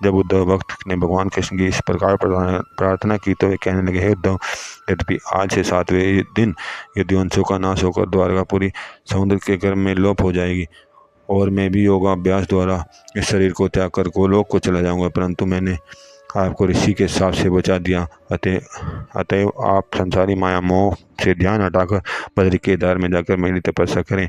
जब उद्धव भक्त ने भगवान कृष्ण की इस प्रकार प्रार्थना की तो वे कहने लगे, हे उद्धव, यद्यपि आज से 7वें दिन यदुवंशियों का नाश होकर द्वारकापुरी समुद्र के गर्भ में लोप हो जाएगी और मैं भी योगाभ्यास द्वारा इस शरीर को त्याग कर गोलोक को चला जाऊंगा, परंतु मैंने आपको ऋषि के साप से बचा दिया। अतएव आप संसारी माया मोह से ध्यान हटाकर बद्री केदार में जाकर मेरी तपस्या करें,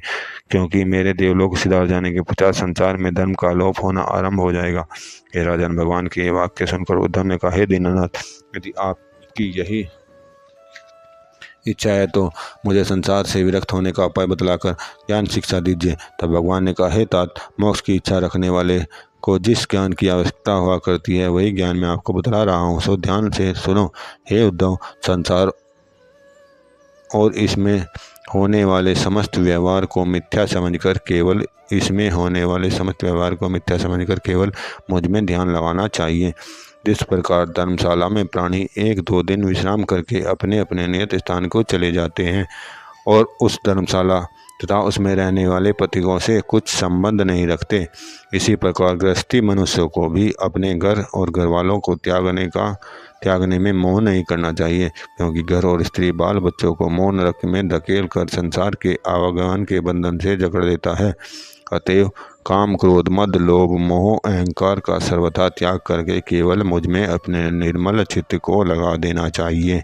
क्योंकि मेरे देवलोक सिधार जाने के पश्चात संसार में धर्म का लोप होना आरंभ हो जाएगा। हे राजन, भगवान के ये वाक्य सुनकर उद्धव ने कहा, हे दीननाथ, यदि आपकी यही इच्छा है तो मुझे संसार से विरक्त होने का उपाय बतलाकर ज्ञान शिक्षा दीजिए। तब भगवान ने कहा, हे तात, मोक्ष की इच्छा रखने वाले को जिस ज्ञान की आवश्यकता हुआ करती है वही ज्ञान मैं आपको बतला रहा हूँ, सो ध्यान से सुनो। हे उद्धव, संसार और इसमें होने वाले समस्त व्यवहार को मिथ्या समझकर केवल मुझ में ध्यान लगाना चाहिए। जिस प्रकार धर्मशाला में प्राणी 1-2 दिन विश्राम करके अपने अपने नियत स्थान को चले जाते हैं और उस धर्मशाला तथा उसमें रहने वाले पथिकों से कुछ संबंध नहीं रखते, इसी प्रकार गृहस्थी मनुष्य को भी अपने घर और घर वालों को त्यागने में मोह नहीं करना चाहिए, क्योंकि घर और स्त्री बाल बच्चों को मोह नरक में धकेल कर संसार के आवागमन के बंधन से जकड़ देता है। अतएव काम, क्रोध, मद, लोभ, मोह, अहंकार का सर्वथा त्याग करके केवल मुझ में अपने निर्मल चित्त को लगा देना चाहिए।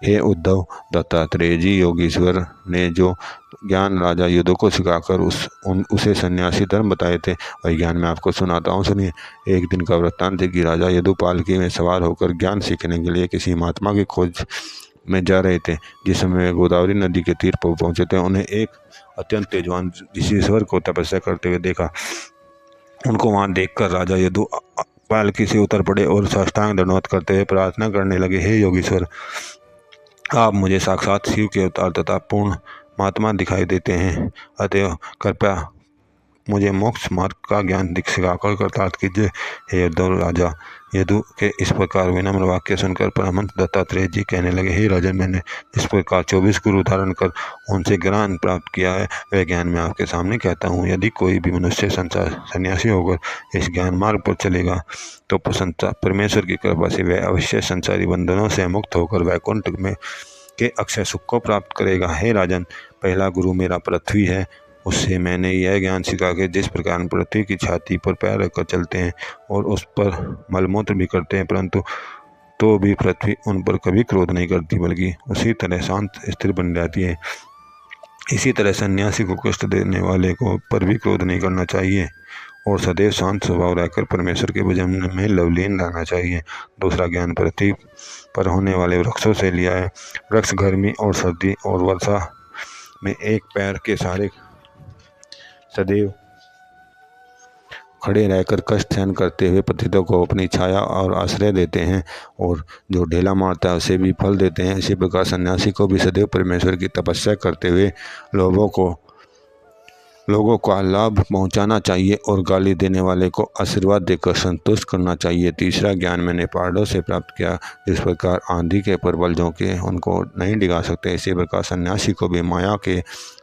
हे उद्धव, दत्तात्रेय जी योगीश्वर ने जो ज्ञान राजा युद्ध को सिखाकर उसे सन्यासी धर्म बताए थे वही ज्ञान मैं आपको सुनाता हूँ, सुनिए। एक दिन का वृत्तांत है कि राजा यदु पालकी में सवार होकर ज्ञान सीखने के लिए किसी महात्मा की खोज में जा रहे थे। जिस समय वे गोदावरी नदी के तीर पर पहुंचे थे उन्हें एक अत्यंत तेजवान ऋषिश्वर को तपस्या करते हुए देखा। उनको वहां देखकर राजा यदु पालकी से उतर पड़े और साष्टांग दंडवत करते हुए प्रार्थना करने लगे, हे योगीश्वर, आप मुझे साक्षात शिव के अवतार तथा पूर्ण महात्मा दिखाई देते हैं, अतएव कृपया मुझे मोक्ष मार्ग का ज्ञान सिखाकर कृतार्थ कीजिए। हे उद्धव राजा, यदु के इस प्रकार विनम्र वाक्य सुनकर परमहंस दत्तात्रेय जी कहने लगे, हे राजन, मैंने इस प्रकार 24 गुरु धारण कर उनसे ज्ञान प्राप्त किया है, वह ज्ञान मैं आपके सामने कहता हूँ। यदि कोई भी मनुष्य सन्यासी होकर इस ज्ञान मार्ग पर चलेगा तो परमेश्वर की कृपा से वह अवश्य संसारी बंधनों से मुक्त होकर वैकुंठ में के अक्षय सुख को प्राप्त करेगा। हे राजन, पहला गुरु मेरा पृथ्वी है। उससे मैंने यह ज्ञान सीखा कि जिस प्रकार पृथ्वी की छाती पर पैर रखकर चलते हैं और उस पर मलमूत्र भी करते हैं, परंतु तो भी पृथ्वी उन पर कभी क्रोध नहीं करती, बल्कि उसी तरह शांत स्थिर बन जाती है। इसी तरह सन्यासी को कष्ट देने वाले को पर भी क्रोध नहीं करना चाहिए और सदैव शांत स्वभाव रहकर परमेश्वर के भजन में लवलीन रहना चाहिए। दूसरा ज्ञान पृथ्वी पर होने वाले वृक्षों से लिया है। वृक्ष गर्मी और सर्दी और वर्षा में एक पैर के सहारे सदैव खड़े रहकर कष्ट सहन करते हुए पतितों को अपनी छाया और आश्रय देते हैं, और जो ढेला मारता है उसे भी फल देते हैं। इसी प्रकार सन्यासी को भी सदैव परमेश्वर की तपस्या करते हुए लोगों का लाभ पहुंचाना चाहिए और गाली देने वाले को आशीर्वाद देकर संतुष्ट करना चाहिए। तीसरा ज्ञान मैंने पहाड़ों से प्राप्त किया। जिस प्रकार आंधी के प्रबल झोंके उनको नहीं डिगा सकते, इसी प्रकार सन्यासी को भी माया के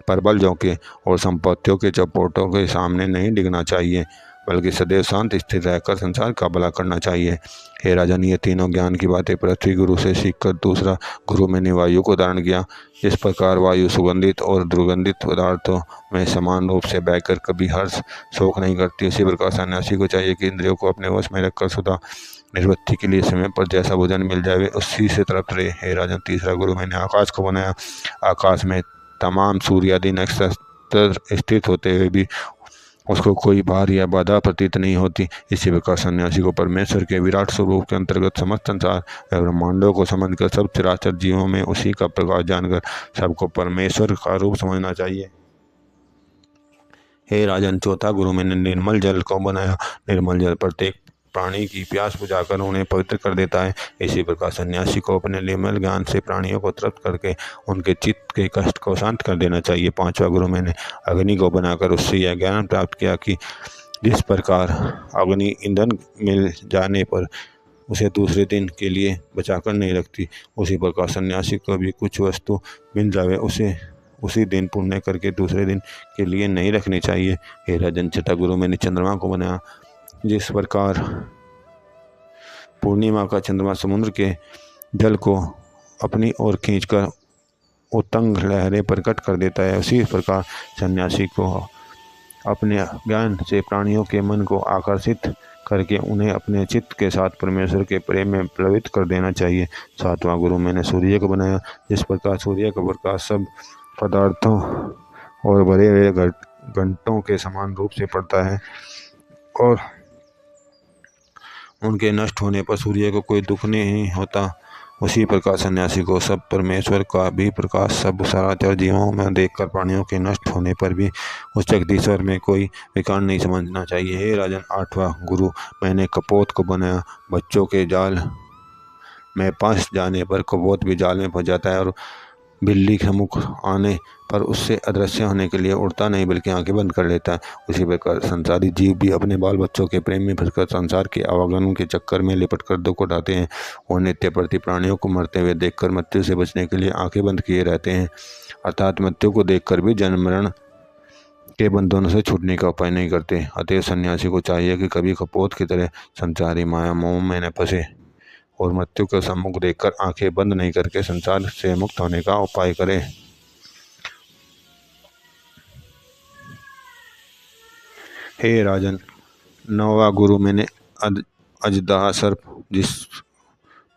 प्रबल झोंके और संपत्तियों के चपोटों के सामने नहीं डिगना चाहिए, बल्कि सदैव शांत स्थिर रहकर संसार का भला करना चाहिए। हे राजन, ये तीनों ज्ञान की बातें पृथ्वी गुरु से सीखकर दूसरा गुरु मैंने वायु को धारण किया। इस प्रकार वायु सुगंधित और दुर्गंधित पदार्थों में समान रूप से बहकर कभी हर्ष शोक नहीं करती। इसी प्रकार सन्यासी को चाहिए कि इंद्रियों को अपने वश में रखकर सदा निवृत्ति के लिए समय पर जैसा भोजन मिल जाए उसी से तृप्त रहे। हे राजन, तीसरा गुरु मैंने आकाश को बनाया। आकाश में तमाम सूर्य आदि नक्षत्र स्थित होते हुए भी उसको कोई बार या बाधा प्रतीत नहीं होती। इसी प्रकार सन्यासी को परमेश्वर के विराट स्वरूप के अंतर्गत समस्त संसार व ब्रह्मांडों को समझकर सब चराचर जीवों में उसी का प्रकाश जानकर सबको परमेश्वर का रूप समझना चाहिए। हे राजन, चौथा गुरु मैंने निर्मल जल को बनाया। निर्मल जल प्रत्येक प्राणी की प्यास बुझाकर उन्हें पवित्र कर देता है। इसी प्रकार सन्यासी को अपने निर्मल ज्ञान से प्राणियों को तृप्त करके उनके चित्त के कष्ट को शांत कर देना चाहिए। पांचवा गुरु मैंने अग्नि को बनाकर उससे यह ज्ञान प्राप्त किया कि जिस प्रकार अग्नि ईंधन मिल जाने पर उसे दूसरे दिन के लिए बचाकर नहीं रखती, उसी प्रकार सन्यासी को भी कुछ वस्तु मिल जावे उसे उसी दिन पुण्य करके दूसरे दिन के लिए नहीं रखनी चाहिए। हे राजन, छठा गुरु मैंने चंद्रमा को बनाया। जिस प्रकार पूर्णिमा का चंद्रमा समुद्र के जल को अपनी ओर खींचकर उत्तंग लहरें प्रकट कर देता है, उसी प्रकार सन्यासी को अपने ज्ञान से प्राणियों के मन को आकर्षित करके उन्हें अपने चित्त के साथ परमेश्वर के प्रेम में प्लवित कर देना चाहिए। सातवां गुरु मैंने सूर्य को बनाया। जिस प्रकार सूर्य का प्रकाश सब पदार्थों और भरे हुए घंटों के समान रूप से पड़ता है और उनके नष्ट होने पर सूर्य को कोई दुख नहीं होता, उसी प्रकार सन्यासी को सब परमेश्वर का भी प्रकाश सब चराचर जीवों में देखकर प्राणियों के नष्ट होने पर भी उस जगदीश्वर में कोई विकार नहीं समझना चाहिए। हे राजन, आठवां गुरु मैंने कपोत को बनाया। बच्चों के जाल में फंस जाने पर कपोत भी जाल में फंस जाता है और बिल्ली के मुख आने पर उससे अदृश्य होने के लिए उड़ता नहीं बल्कि आंखें बंद कर लेता है। उसी प्रकार संसारी जीव भी अपने बाल बच्चों के प्रेम में फंसकर संसार के आवागमन के चक्कर में लिपट कर दुख उठाते हैं और नित्य प्रति प्राणियों को मरते हुए देखकर मृत्यु से बचने के लिए आंखें बंद किए रहते हैं, अर्थात मृत्यु को देखकर भी जन्म मरण के बंधनों से छूटने का उपाय नहीं करते। अतएव सन्यासी को चाहिए कि कभी कपोत की तरह संसारी माया मोह में न फंसे और मृत्यु के सम्मुख देखकर आंखें बंद नहीं करके संसार से मुक्त होने का उपाय करे। हे राजन, नौवा गुरु मैंने अजदहा सर्प। जिस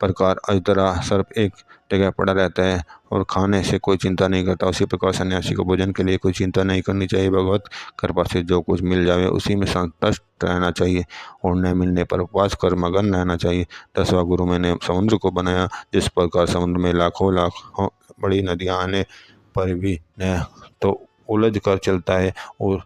प्रकार अजदहा सर्प एक जगह पड़ा रहता है और खाने से कोई चिंता नहीं करता, उसी प्रकार सन्यासी को भोजन के लिए कोई चिंता नहीं करनी चाहिए। भगवत कृपा से जो कुछ मिल जावे उसी में संतुष्ट रहना चाहिए और न मिलने पर उपवास कर मगन रहना चाहिए। 10वां गुरु मैंने समुद्र को बनाया। जिस प्रकार समुद्र में लाखों लाखों बड़ी नदियाँ आने पर भी न तो उलझ कर चलता है और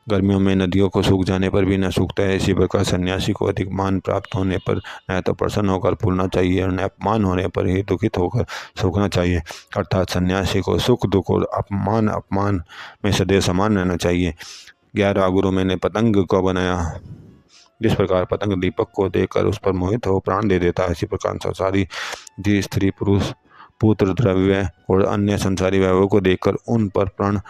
गर्मियों में नदियों को सूख जाने पर भी न सूखता है, इसी प्रकार सन्यासी को अधिक मान प्राप्त होने पर न तो प्रसन्न होकर फूलना चाहिए और न अपमान होने पर ही दुखित होकर सूखना चाहिए। अर्थात सन्यासी को सुख दुख और अपमान में सदैव समान रहना चाहिए। 11वां गुरु मैंने पतंग को बनाया। जिस प्रकार पतंग दीपक को देखकर उस पर मोहित हो प्राण दे देता है, इसी प्रकार संसारी जी स्त्री पुरुष पुत्र द्रव्य और अन्य संसारी वैभवों को देखकर उन पर प्राण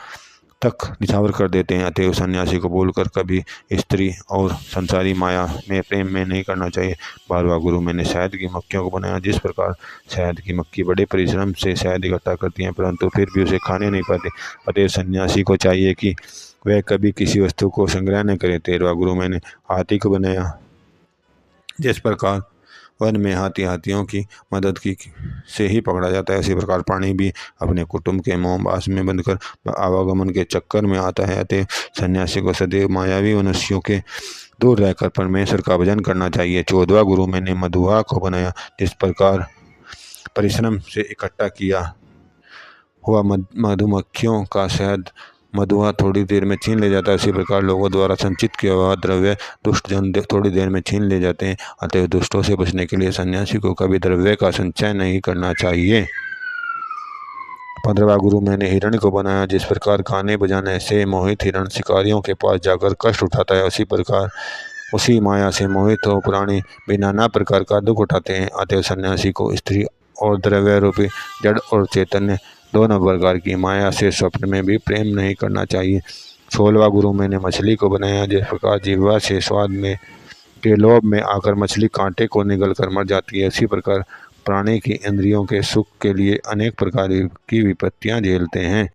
तक निछावर कर देते हैं। अतएव सन्यासी को बोलकर कभी स्त्री और संसारी माया में प्रेम में नहीं करना चाहिए। 12वां गुरु मैंने शहद की मक्खियों को बनाया। जिस प्रकार शहद की मक्खी बड़े परिश्रम से शहद इकट्ठा करती हैं परंतु फिर भी उसे खाने नहीं पाते, अतएव सन्यासी को चाहिए कि वह कभी किसी वस्तु को संग्रह न करे। 13वां गुरु मैंने हाथी को बनाया। जिस प्रकार वन में हाथियों की मदद की से ही पकड़ा जाता है, इसी प्रकार प्राणी भी अपने कुटुंब के मोहबास में बंधकर आवागमन के चक्कर में आता है। अतः सन्यासी को सदैव मायावी मनुष्यों के दूर रहकर परमेश्वर का भजन करना चाहिए। 14वां गुरु मैंने मधुआ को बनाया। जिस प्रकार परिश्रम से इकट्ठा किया हुआ मधुमक्खियों का शहद मधुआ थोड़ी देर में छीन ले जाता है, उसी प्रकार लोगों द्वारा संचित किया हुआ द्रव्य दुष्ट जन थोड़ी देर में छीन ले जाते हैं। अतः दुष्टों से बचने के लिए सन्यासी को कभी द्रव्य का संचय नहीं करना चाहिए। 15वां गुरु मैंने हिरण को बनाया। जिस प्रकार गाने बजाने से मोहित हिरण शिकारियों के पास जाकर कष्ट उठाता है, उसी प्रकार उसी माया से मोहित हो प्राणी भी नाना प्रकार का दुख उठाते हैं। अतः सन्यासी को स्त्री और द्रव्य रूपी जड़ और चैतन्य दोनों प्रकार की माया से स्वप्न में भी प्रेम नहीं करना चाहिए। 16वां गुरु मैंने मछली को बनाया। जिस प्रकार जिह्वा से स्वाद में के लोभ में आकर मछली कांटे को निगल कर मर जाती है, उसी प्रकार प्राणी की इंद्रियों के सुख के लिए अनेक प्रकार की विपत्तियां झेलते हैं।